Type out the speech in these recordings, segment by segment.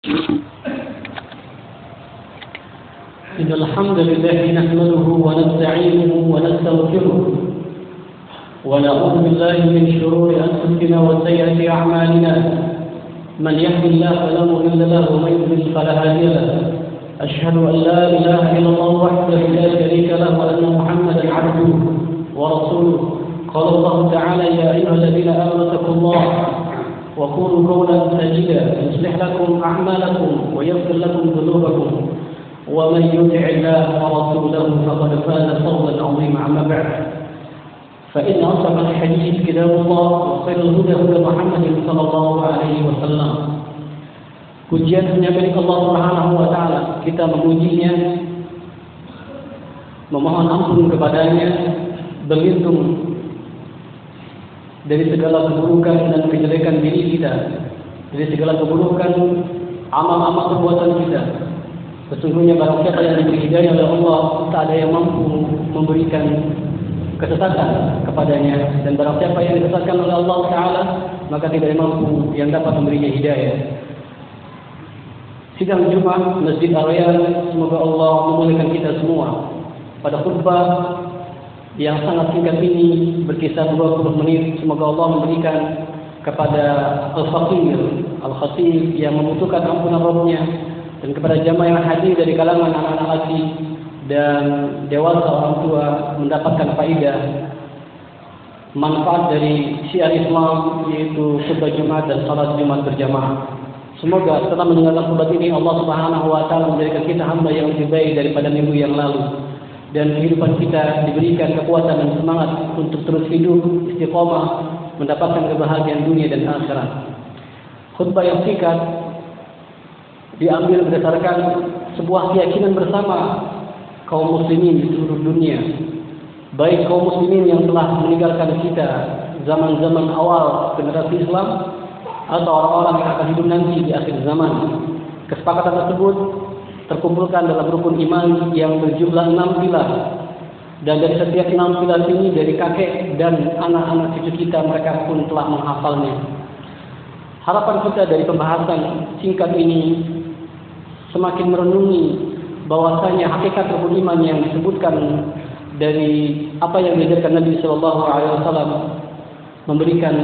إن الحمد لله نحمده ونستعينه ونستغفره ونعوذ بالله من شرور أنفسنا وسيئات أعمالنا من يهد الله فلا مضل له ومن يضلل فلا هادي له أشهد أن لا إله إلا الله وحده لا شريك له وأن محمدا عبده ورسوله قال الله تعالى يا أيها الذين آمنوا اتقوا الله وقولوا قولا سديدا يصلح لكم أعمالكم ويغفر لكم ذنوبكم ومن يطع الله ورسوله فقد فاز فوزا عظيما. أما بعد فإن أصدق الحديث كتاب الله وخير الهدى هدى محمد صلى الله عليه wasallam. Pujian hanya milik Allah Subhanahu wa taala. Kita memujinya, memohon ampun kepadanya, berlindung dari segala keburukan dan kejelekan diri kita, dari segala keburukan amal-amal perbuatan kita. Sesungguhnya barang siapa yang diberi hidayah oleh Allah, tak ada yang mampu memberikan kesesatan kepadanya, dan barang siapa yang disesatkan oleh Allah Taala, maka tidak ada yang mampu yang dapat memberinya hidayah. Sidang Jumat Masjid Ar-Rayyan, semoga Allah memulihkan kita semua. Pada khutbah yang sangat singkat ini, berkisar 20 menit, semoga Allah memberikan kepada Al-Faqir, Al-Khatib yang membutuhkan ampunan Rabb-Nya, dan kepada jamaah yang hadir dari kalangan anak-anak laki dan dewasa orang tua mendapatkan faedah manfaat dari syiar Islam, yaitu khutbah Jumat dan salat Jumat berjamaah. Semoga setelah mendengarkan khutbah ini Allah Subhanahu wa taala menjadikan kita hamba yang lebih baik daripada minggu yang lalu, dan kehidupan kita diberikan kekuatan dan semangat untuk terus hidup istiqomah mendapatkan kebahagiaan dunia dan akhirat. Khutbah yang singkat diambil berdasarkan sebuah keyakinan bersama kaum muslimin di seluruh dunia, baik kaum muslimin yang telah meninggalkan kita zaman-zaman awal generasi Islam atau orang-orang yang akan hidup nanti di akhir zaman. Kesepakatan tersebut terkumpulkan dalam rukun iman yang berjumlah 6 pilar, dan dari setiap 6 pilar ini, dari kakek dan anak-anak cucu kita, mereka pun telah menghafalnya. Harapan kita dari pembahasan singkat ini semakin merenungi bahwasanya hakikat rukun iman yang disebutkan dari apa yang diajarkan Nabi Sallallahu Alaihi Wasallam memberikan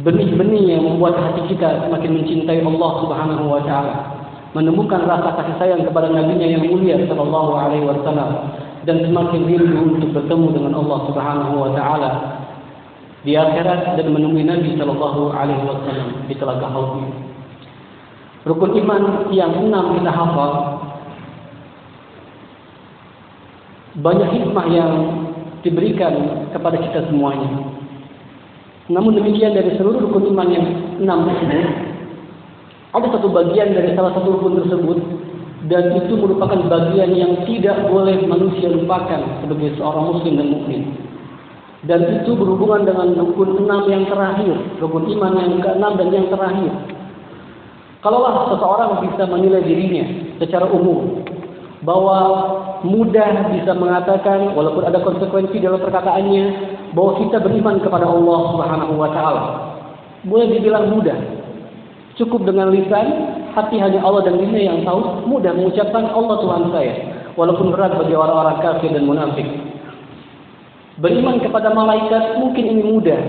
benih-benih yang membuat hati kita semakin mencintai Allah Subhanahu Wa Taala, menemukan rasa kasih sayang kepada Nabi-Nya yang mulia Sallallahu Alaihi Wasallam, dan semakin rindu untuk bertemu dengan Allah Subhanahu Wa Taala di akhirat dan menemui Nabi Sallallahu Alaihi Wasallam di telaga Haud. Rukun iman yang 6 kita hafal, banyak hikmah yang diberikan kepada kita semuanya. Namun demikian, dari seluruh rukun iman yang 6 tersebut, ada satu bagian dari salah satu rukun tersebut, dan itu merupakan bagian yang tidak boleh manusia lupakan sebagai seorang muslim dan mukmin. Dan itu berhubungan dengan rukun 6 yang terakhir, rukun iman yang ke-6 dan yang terakhir. Kalaulah seseorang bisa menilai dirinya secara umum bahwa mudah bisa mengatakan, walaupun ada konsekuensi dalam perkataannya, bahwa kita beriman kepada Allah Subhanahu wa taala, boleh dibilang mudah. Cukup dengan lisan, hati hanya Allah dan Dirinya yang tahu, mudah mengucapkan Allah Tuhan saya, walaupun berat bagi orang-orang kafir dan munafik. Beriman kepada malaikat mungkin ini mudah,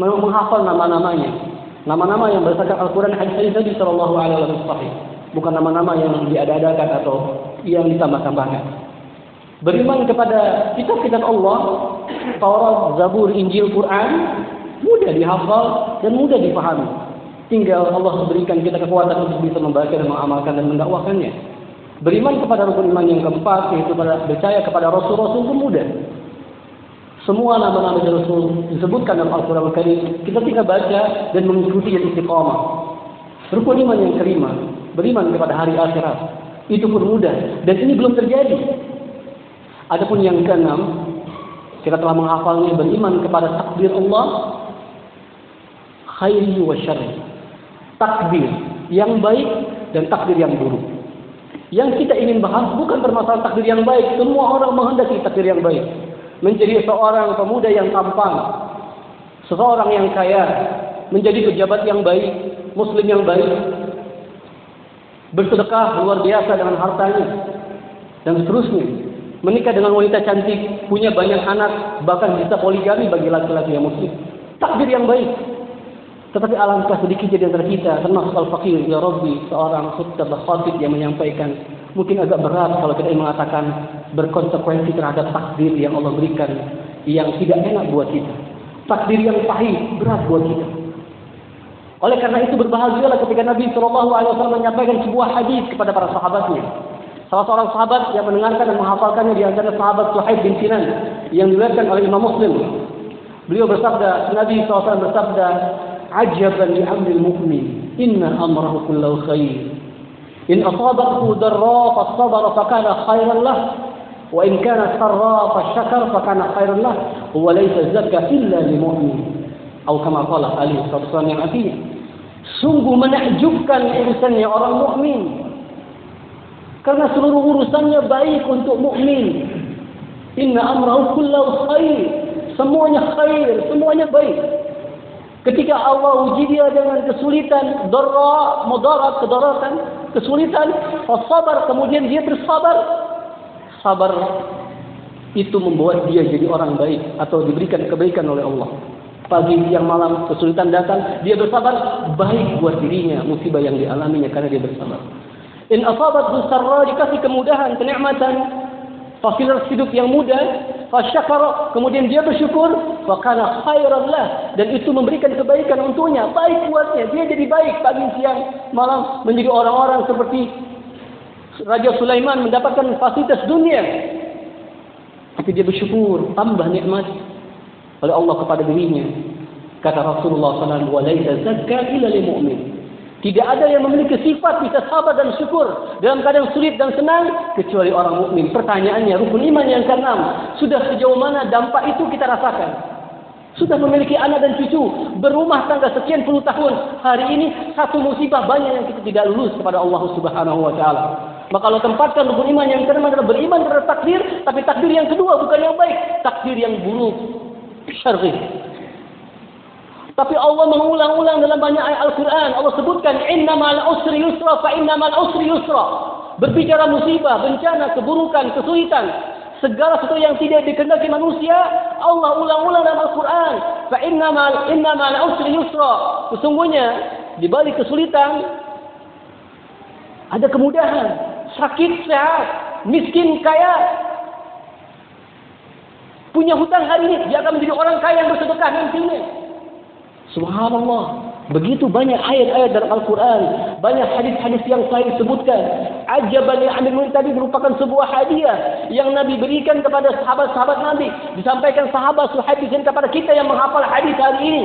menghafal nama-namanya. Nama-nama yang berdasarkan Al-Quran hadis Nabi Sallallahu Alaihi Wasallam, bukan nama-nama yang diada-adakan atau yang ditambah-tambahkan. Beriman kepada kitab-kitab Allah, Taurat, Zabur, Injil, Quran, mudah dihafal dan mudah dipahami. Tinggal Allah berikan kita kekuatan untuk bisa membaca dan mengamalkan dan mendakwakannya. Beriman kepada rukun iman yang keempat, yaitu percaya kepada Rasul-Rasul, pun mudah. Semua nama-nama Rasul disebutkan dalam Al-Quran Al-Karim, kita tinggal baca dan mengikuti yang istiqamah. Rukun iman yang kelima, beriman kepada hari akhirat, itu pun mudah, dan ini belum terjadi. Adapun yang keenam, kita telah menghafalnya, beriman kepada takdir Allah, khairi wa syarri, takdir yang baik dan takdir yang buruk. Yang kita ingin bahas bukan permasalahan takdir yang baik, semua orang menghendaki takdir yang baik. Menjadi seorang pemuda yang tampan, seseorang yang kaya, menjadi pejabat yang baik, muslim yang baik, bersedekah luar biasa dengan hartanya, dan seterusnya. Menikah dengan wanita cantik, punya banyak anak, bahkan bisa poligami bagi laki-laki yang muslim. Takdir yang baik. Tetapi alangkah sedikitnya di antara kita, termasuk al-faqir, ya Rabbi, seorang khutbah khatib yang menyampaikan, mungkin agak berat kalau kita mengatakan berkonsekuensi terhadap takdir yang Allah berikan, yang tidak enak buat kita. Takdir yang pahit, berat buat kita. Oleh karena itu berbahagialah ketika Nabi SAW menyampaikan sebuah hadis kepada para sahabatnya. Salah seorang sahabat yang mendengarkan dan menghafalkannya di antara sahabat Suhaib bin Sinan yang diriwayatkan oleh Imam Muslim. Beliau bersabda, Nabi SAW bersabda, "Ajaban li amril mu'min, inna amrahu kullahu khair. In asabathu darra fasabara fakana khairan lah, wa in kana sarra fasyakara fakana khairan lah, wa laysa zakka illa lil mu'min." Atau kama qala alaihi wasallam, yang artinya, sungguh menakjubkan urusannya orang mukmin. Karena seluruh urusannya baik untuk mukmin. Inna amrahu kullahu khair. Semuanya khair, semuanya baik. Ketika Allah uji dia dengan kesulitan, darra, mudarat, kedaratan, kesulitan, sabar, kemudian dia bersabar. Sabar itu membuat dia jadi orang baik atau diberikan kebaikan oleh Allah. Pagi, siang, malam, kesulitan datang, dia bersabar, baik buat dirinya musibah yang dialaminya karena dia bersabar. In asabathu sarra, dikasih kemudahan, kenikmatan, fasilitas hidup yang mudah, fasyakara, kemudian dia bersyukur, fakana khairan lah, dan itu memberikan kebaikan untuknya, baik buatnya, dia jadi baik pagi, siang, malam, menjadi orang-orang seperti Raja Sulaiman mendapatkan fasilitas dunia. Tapi dia bersyukur, tambah nikmat oleh Allah kepada dirinya. Kata Rasulullah SAW, "Walaysa zakka illa lil mu'min." Tidak ada yang memiliki sifat bisa sabar dan syukur dalam keadaan sulit dan senang kecuali orang mukmin. Pertanyaannya, rukun iman yang ke-6, sudah sejauh mana dampak itu kita rasakan? Sudah memiliki anak dan cucu, berumah tangga sekian puluh tahun. Hari ini satu musibah banyak yang kita tidak lulus kepada Allah Subhanahu wa taala. Maka kalau tempatkan rukun iman yang ke-6 adalah beriman terhadap takdir, tapi takdir yang kedua bukan yang baik, takdir yang buruk, syarri. Tapi Allah mengulang-ulang dalam banyak ayat Al-Quran. Allah sebutkan, innamal usri yusra fa innamal usri yusra. Berbicara musibah, bencana, keburukan, kesulitan, segala sesuatu yang tidak dikehendaki manusia, Allah ulang-ulang dalam Al-Quran. Fa innamal usri yusra. Sesungguhnya di balik kesulitan ada kemudahan. Sakit, sehat, miskin, kaya. Punya hutang hari ini, dia akan menjadi orang kaya yang bersedekah nantinya. Subhanallah. Begitu banyak ayat-ayat dalam Al-Quran, banyak hadis-hadis yang saya sebutkan. Ajaban li amril mu'min tadi merupakan sebuah hadiah yang Nabi berikan kepada sahabat-sahabat Nabi. Disampaikan sahabat Suhaib bin kepada kita yang menghafal hadis hari ini.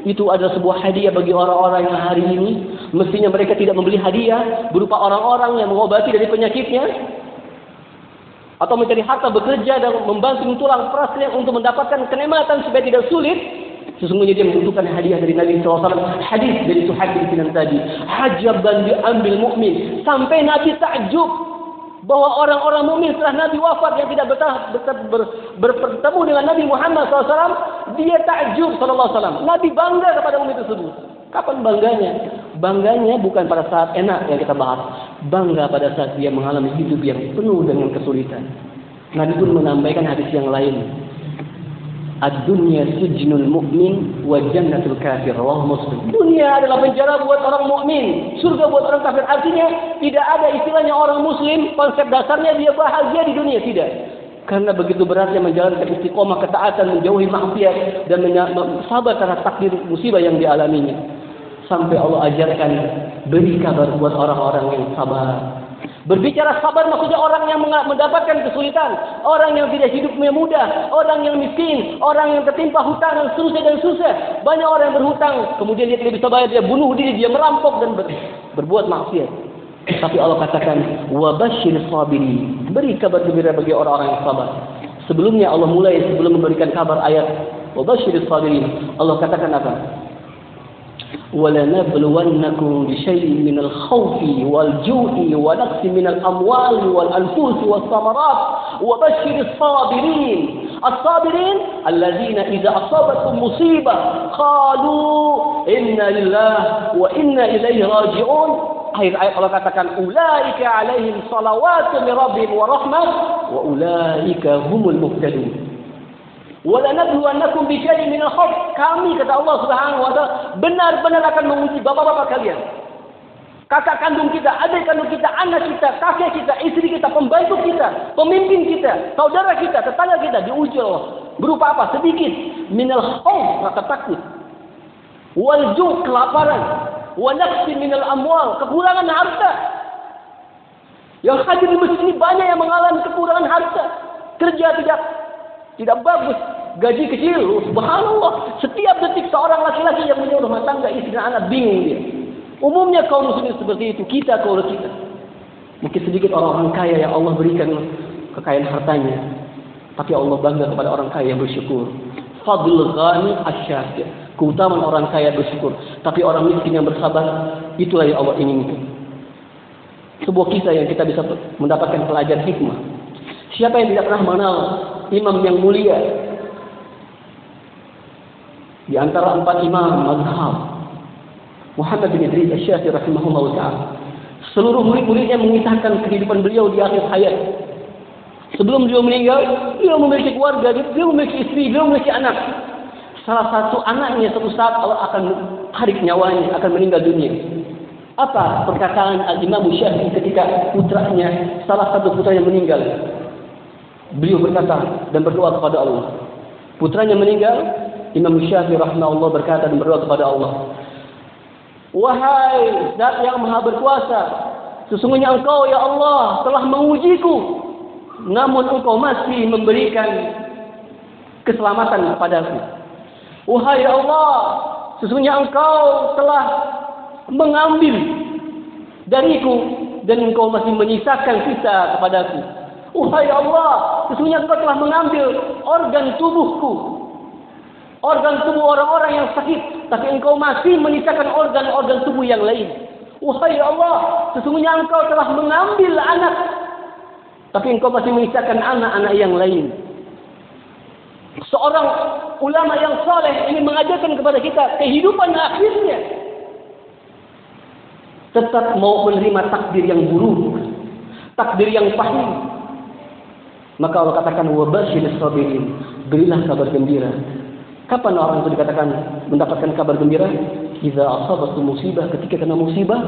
Itu adalah sebuah hadiah bagi orang-orang yang hari ini mestinya mereka tidak membeli hadiah berupa orang-orang yang mengobati dari penyakitnya atau mencari harta bekerja dan membanting tulang perasnya untuk mendapatkan kenikmatan supaya tidak sulit. Sesungguhnya dia membutuhkan hadiah dari Nabi SAW. Hadis dari Suhaib bin Sinan tadi, hajaban diambil mukmin, sampai Nabi takjub bahwa orang-orang mukmin setelah Nabi wafat yang tidak bertemu dengan Nabi Muhammad SAW, dia takjub SAW. Nabi bangga kepada mukmin tersebut. Kapan bangganya? Bangganya bukan pada saat enak yang kita bahas, bangga pada saat dia mengalami hidup yang penuh dengan kesulitan. Nabi pun menambahkan hadis yang lain, ad-dunya sijnul mu'min wa jannatul kafir, rawahu Muslim. Dunia adalah penjara buat orang mukmin, surga buat orang kafir. Artinya tidak ada istilahnya orang muslim konsep dasarnya dia bahagia di dunia, tidak. Karena begitu beratnya menjalankan istiqomah ketaatan, menjauhi maksiat dan sabar terhadap takdir musibah yang dialaminya. Sampai Allah ajarkan, beri kabar buat orang-orang yang sabar. Berbicara sabar maksudnya orang yang mendapatkan kesulitan, orang yang tidak hidupnya mudah, orang yang miskin, orang yang tertimpa hutang dan seterusnya. Banyak orang yang berhutang, kemudian dia tidak bisa bayar, dia bunuh diri, dia merampok dan berbuat maksiat. Tapi Allah katakan, wa basyir sabirin, beri kabar gembira bagi orang-orang yang sabar. Sebelumnya Allah mulai sebelum memberikan kabar ayat wa basyir sabirin, Allah katakan apa? وَلَنَبْلُوَنَّكُمْ بِشَيْءٍ مِنَ الْخَوْفِ وَالْجُوعِ وَنَقْصٍ مِنَ الْأَمْوَالِ وَالْأَنْفُسِ وَالثَّمَرَاتِ وَبَشِّرِ الصَّابِرِينَ الصَّابِرِينَ الَّذِينَ إِذَا أَصَابَتْهُمْ مُصِيبَةٌ قَالُوا inna lillahi wa inna ilaihi raji'un. Akhir ayat Allah katakan ulaika alaihim salawatu min rabbihim wa rahmah wa ulaika humul muhtadun. Wa lanabluwannakum bi syai'in min al-khawf. Kami kata Allah Subhanahu wa taala benar-benar akan menguji bapak-bapak kalian. Kakak kandung kita, adik kandung kita, anak kita, kakek kita, istri kita, pembantu kita, pemimpin kita, saudara kita, tetangga kita diuji Allah. Berupa apa? Sedikit. Minal khawf, rasa takut. Wal ju', kelaparan. Wa naqsi minal amwal, kekurangan harta. Yang hadir di masjid ini banyak yang mengalami kekurangan harta. Kerja tidak bagus, gaji kecil. Subhanallah. Setiap detik seorang laki-laki yang punya rumah tangga, istri dan anak bingung dia. Umumnya kaum muslimin seperti itu, kita kalau kita. Mungkin sedikit orang-orang kaya yang Allah berikan kekayaan hartanya. Tapi Allah bangga kepada orang kaya yang bersyukur. Fadl ghani asyakir. Keutamaan orang kaya bersyukur. Tapi orang miskin yang bersabar, itulah yang Allah inginkan. Sebuah kisah yang kita bisa mendapatkan pelajaran hikmah. Siapa yang tidak pernah mengenal imam yang mulia? Di antara 4 imam mazhab, Muhammad bin Idris Asy-Syafi'i rahimahullah ta'ala. Seluruh murid-muridnya mengisahkan kehidupan beliau di akhir hayat. Sebelum beliau meninggal, beliau memiliki keluarga, beliau memiliki istri, beliau memiliki anak. Salah satu anaknya suatu saat Allah akan tarik nyawanya, akan meninggal dunia. Apa perkataan Al-Imam Syafi'i ketika putranya, salah satu putranya meninggal? Beliau berkata dan berdoa kepada Allah. Putranya meninggal, Imam Syafi'i rahimahullah berkata dan berdoa kepada Allah. Wahai Zat yang Maha Berkuasa, sesungguhnya Engkau ya Allah telah mengujiku, namun Engkau masih memberikan keselamatan kepadaku. Wahai ya Allah, sesungguhnya Engkau telah mengambil dariku dan Engkau masih menyisakan sisa kepadaku. Wahai ya Allah, sesungguhnya Engkau telah mengambil organ tubuhku, organ tubuh orang-orang yang sakit, tapi Engkau masih menyisakan organ-organ tubuh yang lain. Wahai Allah, sesungguhnya Engkau telah mengambil anak, tapi Engkau masih menyisakan anak-anak yang lain. Seorang ulama yang saleh ingin mengajarkan kepada kita kehidupan akhirnya tetap mau menerima takdir yang buruk, takdir yang pahit. Maka Allah katakan wabasyiris sabirin, berilah kabar gembira. Kapan orang itu dikatakan mendapatkan kabar gembira? Idza asabatu musibah, ketika kena musibah.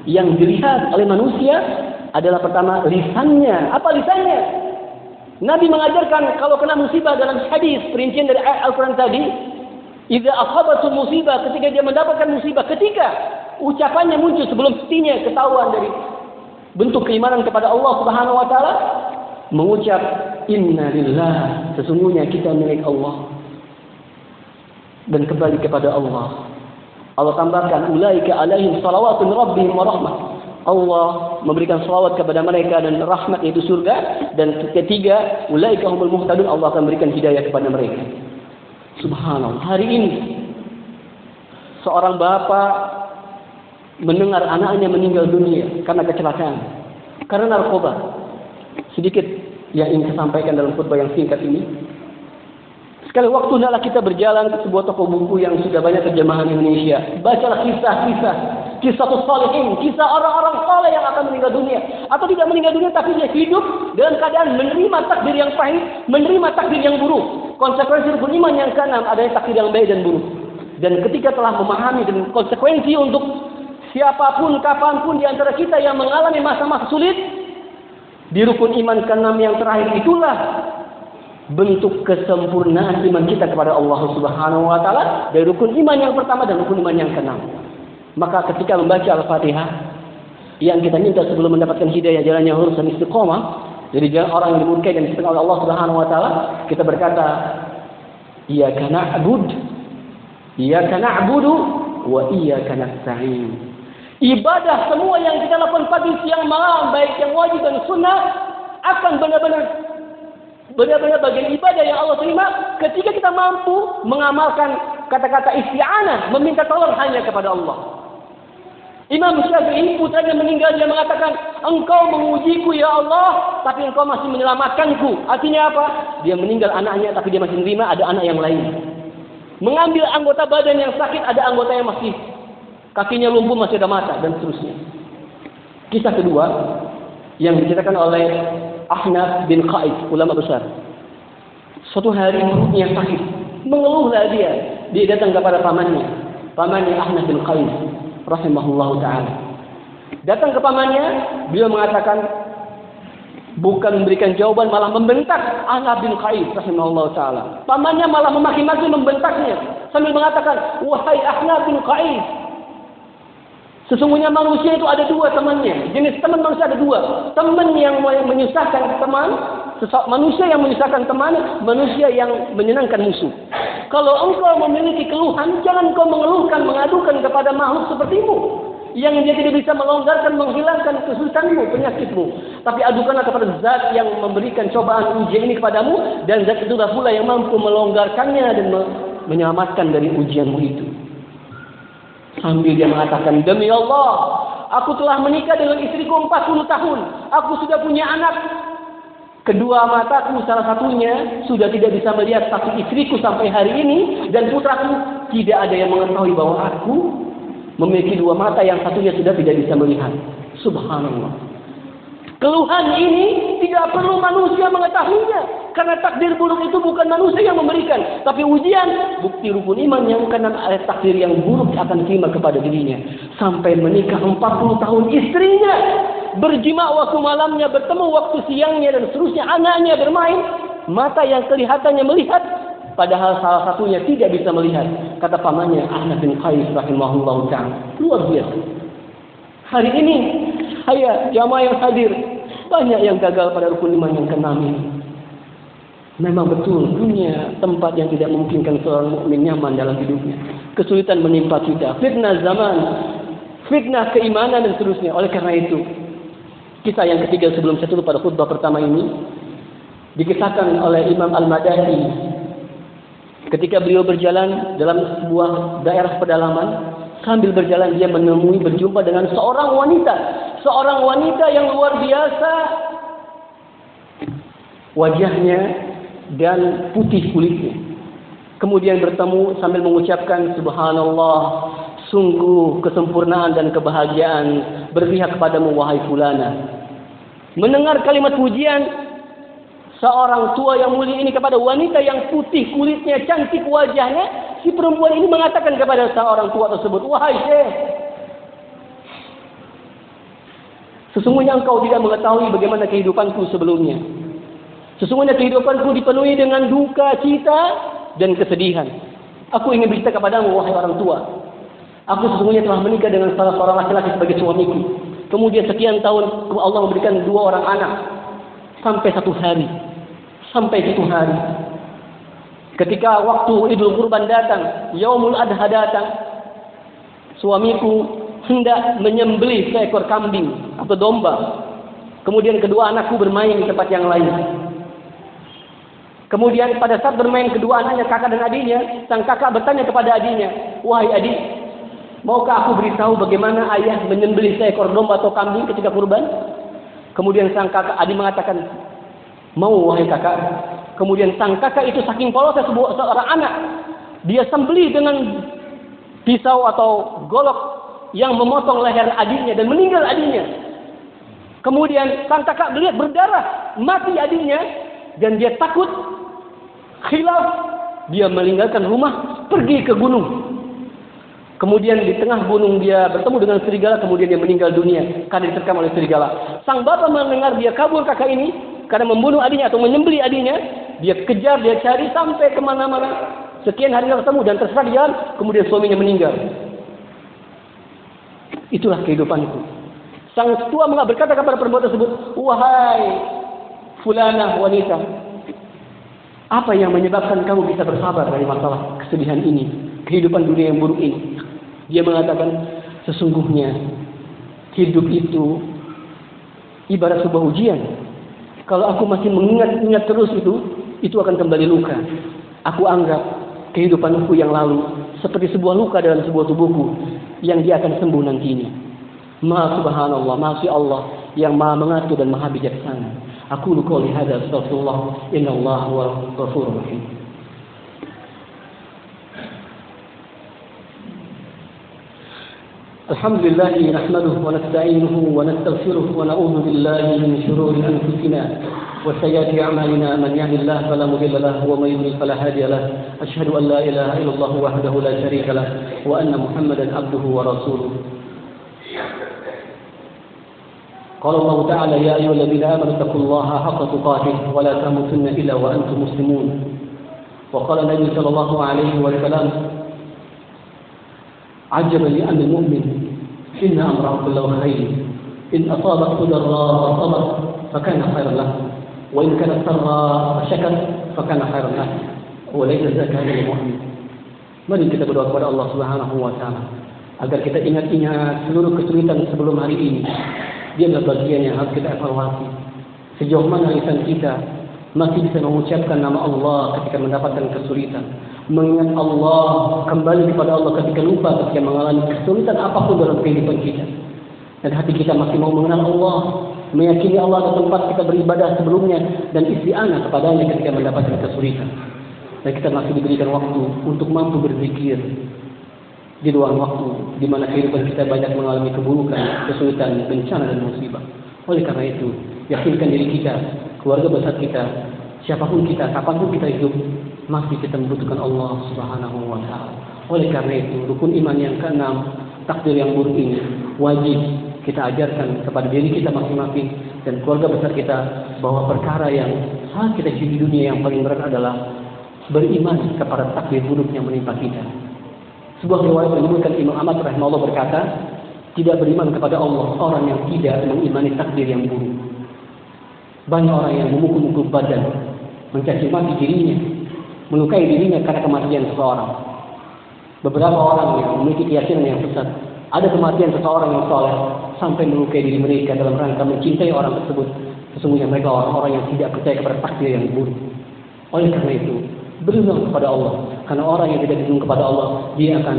Yang dilihat oleh manusia adalah pertama lisannya. Apa lisannya? Nabi mengajarkan kalau kena musibah dalam hadis perincian dari ayat Al-Quran tadi, idza asabatu musibah, ketika dia mendapatkan musibah, ketika ucapannya muncul sebelum hatinya ketahuan dari bentuk keimanan kepada Allah Subhanahu wa taala, mengucap inna lillah, sesungguhnya kita milik Allah dan kembali kepada Allah. Allah tambahkan ulaika alaihim salawatu min rabbihim wa rahmah. Allah memberikan salawat kepada mereka dan rahmat, yaitu surga. Dan ketiga, ulaika humul muhtadun, Allah akan memberikan hidayah kepada mereka. Subhanallah. Hari ini seorang bapak mendengar anaknya meninggal dunia karena kecelakaan, karena narkoba. Sedikit yang ingin saya sampaikan dalam khutbah yang singkat ini. Sekali waktu hendaklah kita berjalan ke sebuah toko buku yang sudah banyak terjemahan Indonesia. Bacalah kisah sholihin, kisah orang-orang saleh yang akan meninggal dunia atau tidak meninggal dunia tapi dia hidup dalam keadaan menerima takdir yang pahit, menerima takdir yang buruk. Konsekuensi rukun iman yang keenam adanya takdir yang baik dan buruk. Dan ketika telah memahami dan konsekuensi untuk siapapun kapanpun di antara kita yang mengalami masa-masa sulit, di rukun iman keenam yang terakhir itulah bentuk kesempurnaan iman kita kepada Allah Subhanahu wa taala, dari rukun iman yang pertama dan rukun iman yang keenam. Maka ketika membaca Al-Fatihah, yang kita minta sebelum mendapatkan hidayah jalan yang lurus dan istiqomah, jadi jalan orang yang dimurkai dan disenangi oleh Allah Subhanahu wa taala, kita berkata iyyaka na'budu wa iyyaka nasta'in. Ibadah semua yang kita lakukan pagi siang malam, baik yang wajib dan sunnah, akan benar-benar bagian ibadah yang Allah terima ketika kita mampu mengamalkan kata-kata isti'anah, meminta tolong hanya kepada Allah. Imam Syafi'i putranya meninggal, dia mengatakan, engkau mengujiku ya Allah, tapi engkau masih menyelamatkanku. Artinya apa? Dia meninggal anaknya, tapi dia masih menerima ada anak yang lain. Mengambil anggota badan yang sakit, ada anggota yang masih kakinya lumpuh, masih ada mata, dan seterusnya. Kisah kedua yang diceritakan oleh Ahnaf bin Qais, ulama besar. Suatu hari perutnya sakit, mengeluhlah dia. Dia datang kepada pamannya Ahnaf bin Qais rahimahullahu taala. Datang ke pamannya, beliau mengatakan, bukan memberikan jawaban, malah membentak Ahnaf bin Qais rahimahullahu taala. Pamannya malah memaki-maki, membentaknya sambil mengatakan, wahai Ahnaf bin Qais, sesungguhnya manusia itu ada dua temannya. Jenis teman manusia ada dua. Teman yang menyusahkan teman, manusia yang menyusahkan teman, manusia yang menyenangkan musuh. Kalau engkau memiliki keluhan, jangan kau mengeluhkan, mengadukan kepada makhluk sepertimu, yang dia tidak bisa melonggarkan, menghilangkan kesulitanmu, penyakitmu. Tapi adukanlah kepada zat yang memberikan cobaan ujian ini kepadamu, dan zat itulah pula yang mampu melonggarkannya dan menyelamatkan dari ujianmu itu. Sambil dia mengatakan, demi Allah, aku telah menikah dengan istriku 40 tahun. Aku sudah punya anak. Kedua mataku salah satunya sudah tidak bisa melihat, tapi istriku sampai hari ini dan putraku tidak ada yang mengetahui bahwa aku memiliki dua mata yang satunya sudah tidak bisa melihat. Subhanallah. Keluhan ini tidak perlu manusia mengetahuinya, karena takdir buruk itu bukan manusia yang memberikan, tapi ujian, bukti rukun iman yang karena takdir yang buruk akan terima kepada dirinya. Sampai menikah 40 tahun, istrinya berjima waktu malamnya, bertemu waktu siangnya, dan seterusnya. Anaknya bermain, mata yang kelihatannya melihat, padahal salah satunya tidak bisa melihat. Kata pamannya Ahnaf bin Qais rahimahullahu ta'ala, luar biasa. Hari ini, jamaah yang hadir, banyak yang gagal pada rukun iman yang keenam ini. Memang betul, dunia tempat yang tidak memungkinkan seorang mukmin nyaman dalam hidupnya. Kesulitan menimpa kita, fitnah zaman, fitnah keimanan, dan seterusnya. Oleh karena itu, kisah yang ketiga sebelum saya tutup pada khutbah pertama ini, dikisahkan oleh Imam Al-Madahi. Ketika beliau berjalan dalam sebuah daerah pedalaman, sambil berjalan dia berjumpa dengan seorang wanita yang luar biasa, wajahnya dan putih kulitnya. Kemudian bertemu sambil mengucapkan, subhanallah, sungguh kesempurnaan dan kebahagiaan berpihak kepadamu wahai fulana. Mendengar kalimat pujian seorang tua yang mulia ini kepada wanita yang putih kulitnya, cantik wajahnya, si perempuan ini mengatakan kepada seorang tua tersebut, wahai syekh, sesungguhnya engkau tidak mengetahui bagaimana kehidupanku sebelumnya. Sesungguhnya kehidupanku dipenuhi dengan duka, cita, dan kesedihan. Aku ingin bercerita kepadamu, wahai orang tua. Aku sesungguhnya telah menikah dengan salah seorang laki-laki sebagai suamiku. Kemudian sekian tahun Allah memberikan 2 orang anak. Sampai satu hari. Ketika waktu Idul Kurban datang, Yaumul Adha datang, suamiku hendak menyembelih seekor kambing atau domba. Kemudian kedua anakku bermain di tempat yang lain. Kemudian pada saat bermain kedua anaknya, kakak dan adiknya, sang kakak bertanya kepada adiknya, wahai adik, maukah aku beritahu bagaimana ayah menyembelih seekor domba atau kambing ketika kurban? Kemudian sang kakak adik mengatakan, mau wahai kakak. Kemudian sang kakak itu saking polosnya seorang anak, dia sembelih dengan pisau atau golok yang memotong leher adiknya dan meninggal adiknya. Kemudian sang kakak melihat berdarah, mati adiknya, dan dia takut, khilaf, dia meninggalkan rumah, pergi ke gunung. Kemudian di tengah gunung dia bertemu dengan serigala, kemudian dia meninggal dunia karena diterkam oleh serigala. Sang bapak mendengar dia kabur kakak ini karena membunuh adiknya atau menyembelih adiknya, dia kejar, dia cari sampai kemana-mana. Sekian hari nggak ketemu dan tersesat di jalan, kemudian suaminya meninggal. Itulah kehidupanku. Sang tua berkata kepada perempuan tersebut, wahai fulana wanita, apa yang menyebabkan kamu bisa bersabar dari masalah kesedihan ini, kehidupan dunia yang buruk ini? Dia mengatakan, sesungguhnya hidup itu ibarat sebuah ujian. Kalau aku masih mengingat terus itu akan kembali luka. Aku anggap kehidupanku yang lalu seperti sebuah luka dalam sebuah tubuhku yang dia akan sembuh nantinya. Maha subhanallah, maha si Allah yang maha mengatur dan maha bijaksana. Aku qouli hadza astaghfirullah innallaha huwal ghafurur rahim. Alhamdulillah nahmaduhu wa nasta'inuhu wa nastaghfiruh wa na'udzu billahi min shururi anfusina wa sayyiati a'malina man yahdihillahu fala mudilla lahu wa may yudlil fala hadiya lahu asyhadu an la ilaha illallah wahdahu la syarika lahu wa anna Muhammadan abduhu wa rasuluh. Qala Allah ta'ala ya ayyuhalladzina amanu taqullaha haqqa tuqatih wa la tamutunna illa wa antum muslimun. Wa qala Nabi sallallahu alaihi wasallam عجبا لأمر المؤمن إن أمره كله خير إن أصابته ضراء صبر فكان خيرا له وإن كانت سراء فشكر فكان خيرا له وليس ذاك هذا المؤمن. Mari kita berdoa kepada Allah Subhanahu wa taala agar kita ingat-ingat seluruh kesulitan sebelum hari ini. Dia adalah bagian yang harus kita evaluasi. Sejauh mana lisan kita masih bisa mengucapkan nama Allah ketika mendapatkan kesulitan, mengingat Allah, kembali kepada Allah ketika lupa, ketika mengalami kesulitan apapun dalam kehidupan kita. Dan hati kita masih mau mengenal Allah, meyakini Allah adalah tempat kita beribadah sebelumnya dan isti'anah kepadanya ketika mendapatkan kesulitan. Dan kita masih diberikan waktu untuk mampu berzikir di luar waktu di mana kehidupan kita banyak mengalami keburukan, kesulitan, bencana dan musibah. Oleh karena itu, yakinkan diri kita, keluarga besar kita, siapapun kita, kapanpun kita hidup, masih kita membutuhkan Allah Subhanahu wa taala. Oleh karena itu, rukun iman yang keenam, takdir yang buruk ini wajib kita ajarkan kepada diri kita masing-masing dan keluarga besar kita bahwa perkara yang saat kita hidup di dunia yang paling berat adalah beriman kepada takdir buruk yang menimpa kita. Sebuah riwayat menyebutkan Imam Ahmad rahimahullah berkata, tidak beriman kepada Allah orang yang tidak mengimani takdir yang buruk. Banyak orang yang memukul-mukul badan, mencaci maki dirinya, melukai dirinya karena kematian seseorang. Beberapa orang yang memiliki keyakinan yang sesat, ada kematian seseorang yang soleh sampai melukai diri mereka dalam rangka mencintai orang tersebut. Sesungguhnya mereka orang-orang yang tidak percaya kepada takdir yang buruk. Oleh karena itu, berlindung kepada Allah. Karena orang yang tidak berlindung kepada Allah, dia akan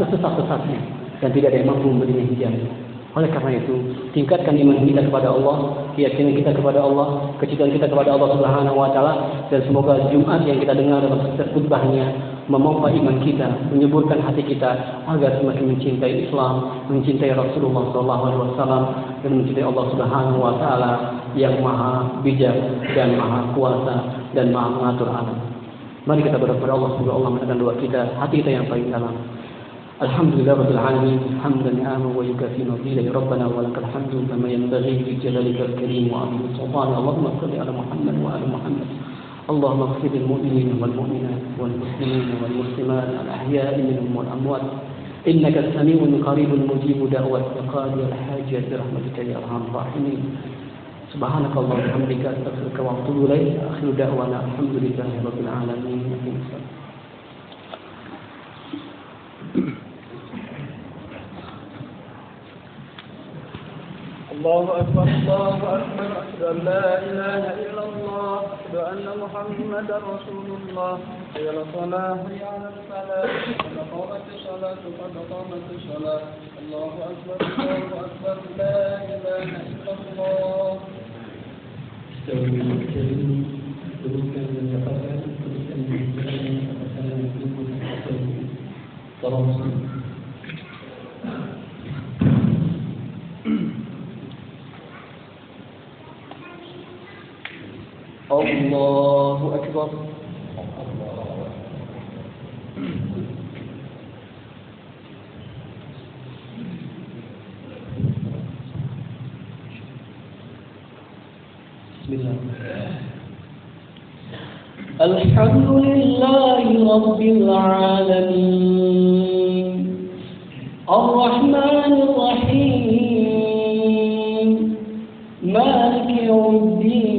sesat-sesatnya dan tidak ada yang mampu memberinya hidayah. Oleh karena itu, tingkatkan iman kita kepada Allah, keyakinan kita kepada Allah, kecintaan kita kepada Allah Subhanahu wa taala, dan semoga Jumat yang kita dengar dalam setiap khutbahnya memompa iman kita, menyuburkan hati kita agar semakin mencintai Islam, mencintai Rasulullah sallallahu alaihi wasallam dan mencintai Allah Subhanahu wa taala yang Maha Bijak dan Maha Kuasa dan Maha Mengatur alam. Mari kita berdoa kepada Allah semoga Allah mendengar doa kita, hati kita yang paling dalam. Alhamdulillah rabbil alamin hamdan ni'amahu wa yukafi mazida ya rabbana wa lakal hamdu kama yanbaghi li jalalikal karim wa 'azimi sultanik. Allahumma shalli ala Muhammad wa ali Muhammad. Allahumma ighfir lil mu'minina wal mu'minat wal muslimina wal muslimat al ahya'i minhum wal amwat innaka samii'un qaribun mujibud da'wat qadi al hajat bi rahmatika ya arhamar rahimin. Subhanakallahumma wa bihamdika astaghfiruka wa atubu ilaik. Akhiru da'wana alhamdulillahi rabbil alamin. الله أكبر الله أكبر أشهد أن لا إله إلا الله أشهد أن محمدا رسول الله حي على الصلاة حي على الفلاح قد قامت الصلاة قد قامت الصلاة الله أكبر الله أكبر لا إله إلا الله. Allahu Akbar. Bismillah. Alhamdulillahi Rabbil Alamin Ar-Rahmanir Rahim Maliki Yawmiddin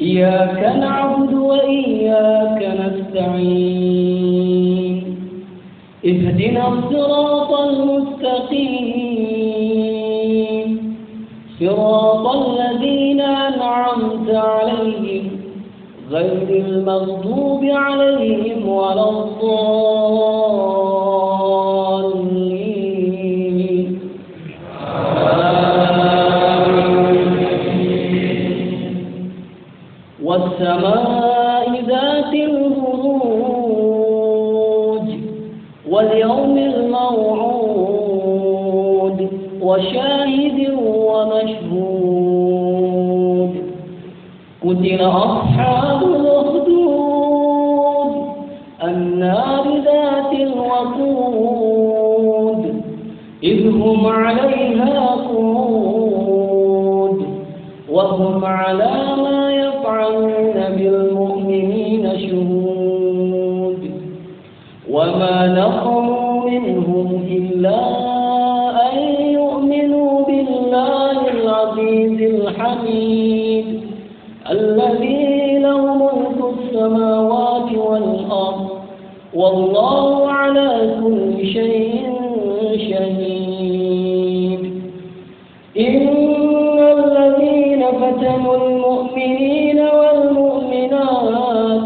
إياك نعبد وإياك نستعين اهدنا الصراط المستقيم صراط الذين أنعمت عليهم غير المغضوب عليهم ولا الضالين. والسماء ذات البروج واليوم الموعود وشاهد ومشهود قتل أصحاب الأخدود النار ذات الوقود إذ هم عليها قعود وهم على ما يفعلون بالمؤمنين شهود وما نقموا منهم إلا أن يؤمنوا بالله العزيز الحميد الذي له ملك السماوات والأرض والله على كل شيء شهيد إن الذين فتنوا المؤمنين والمؤمنات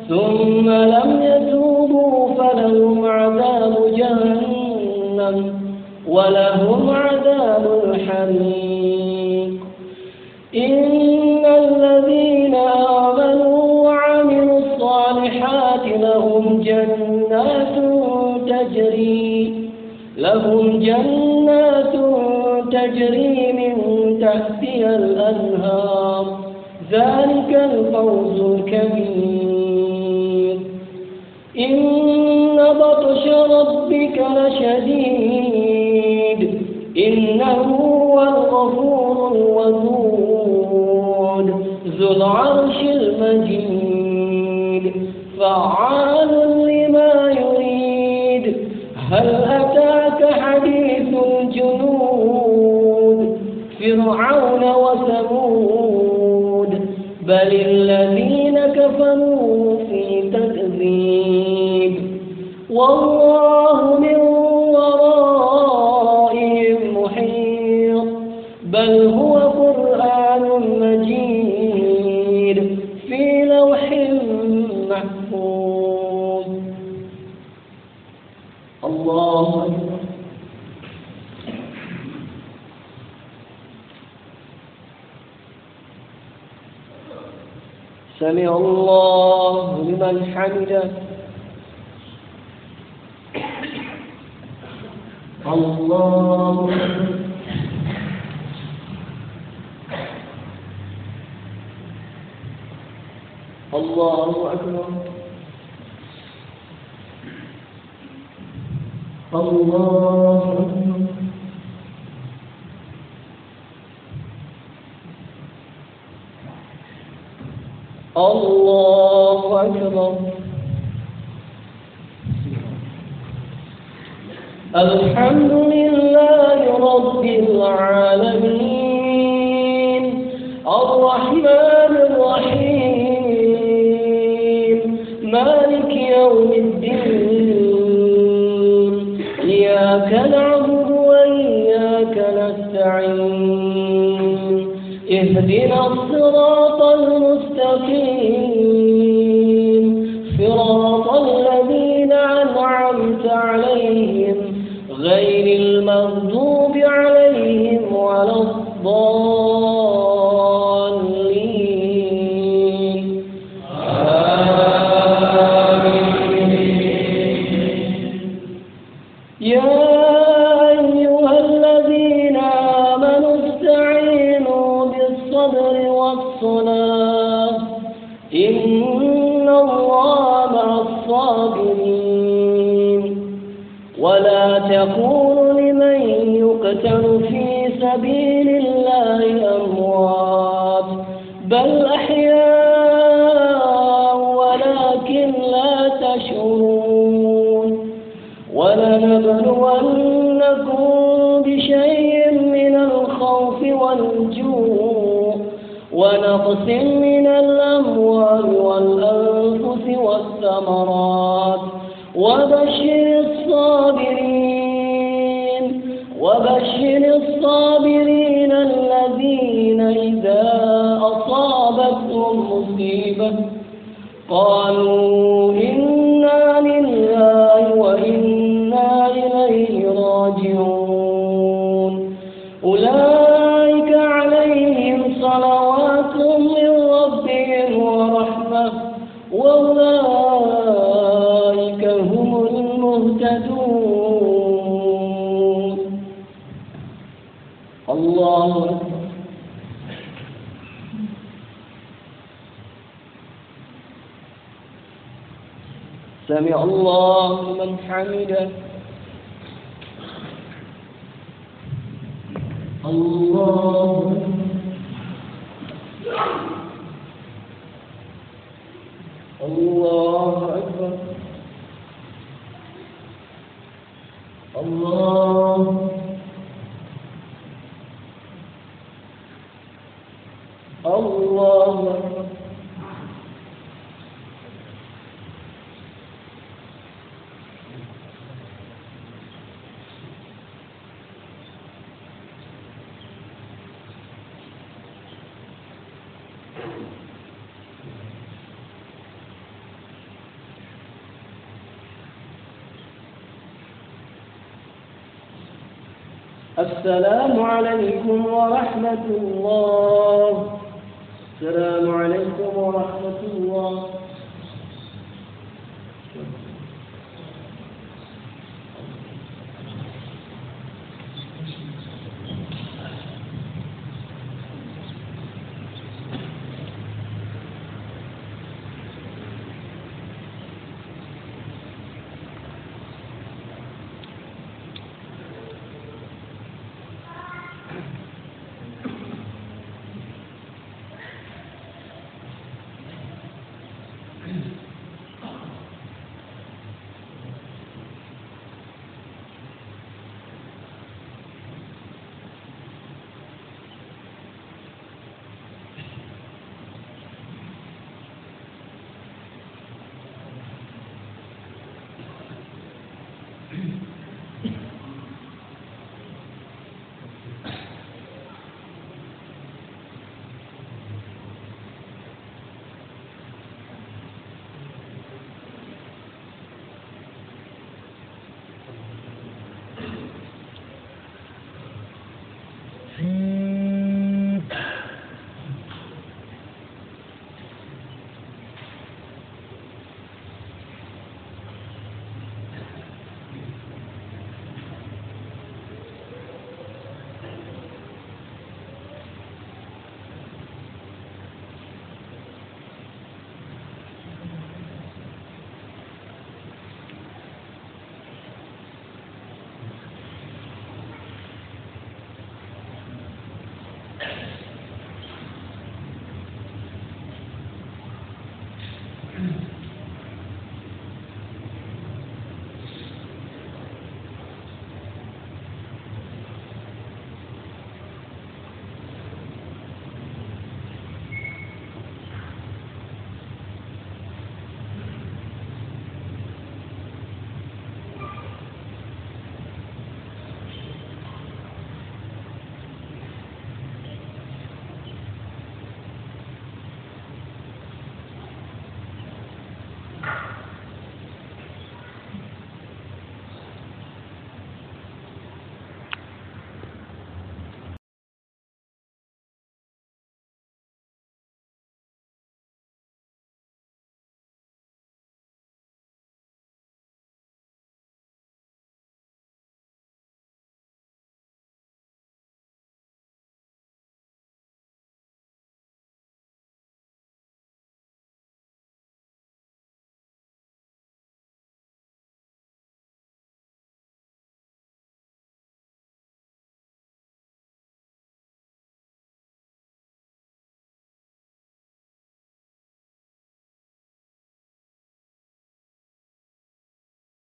ثم لم يتوبوا فلهم عذاب جهنم ولهم عذاب الحريق إن الذين آمنوا وعملوا الصالحات لهم جنات تجري من تحتها الأنهار ذلك الفوز الكبير إن بطش ربك لشديد إنه هو الغفور الودود ذو العرش المجيد فعال لما يريد هل أتاك حديث الجنود فرعون وثمود بل الذين كفروا في تكذيب والله من ورائهم محيط بل هو قرآن مجيد في لوح محفوظ الله أكبر سمع الله لمن حمده الله الله أكبر الله أكبر الله أكبر الحمد لله رب العالمين الرحمن الرحيم مالك يوم الدين إياك نعبد وإياك نستعين اهدنا الصراط المستقيم صراط الذين أنعمت عليهم غير المغضوب عليهم ولا الضالين آمين يا أيها الذين آمنوا استعينوا بالصبر والصلاة إن الله مع الصابرين ولا تقولوا لمن يقتل في سبيل الله أموات بل أحياء ولكن لا تشعرون ولنبلونكم بشيء من الخوف والجوع ونقص من الأموال والأنفس والثمرات وبشر الصابرين الذين إذا أصابتهم مصيبة قالوا إنا لله وإنا إليه راجعون أولئك عليهم صلوات من ربهم ورحمة وأولئك هم المهتدون مهتدون الله أكبر سمع الله لمن حمده الله الله أكبر الله الله أكبر السلام عليكم ورحمة الله السلام عليكم ورحمة الله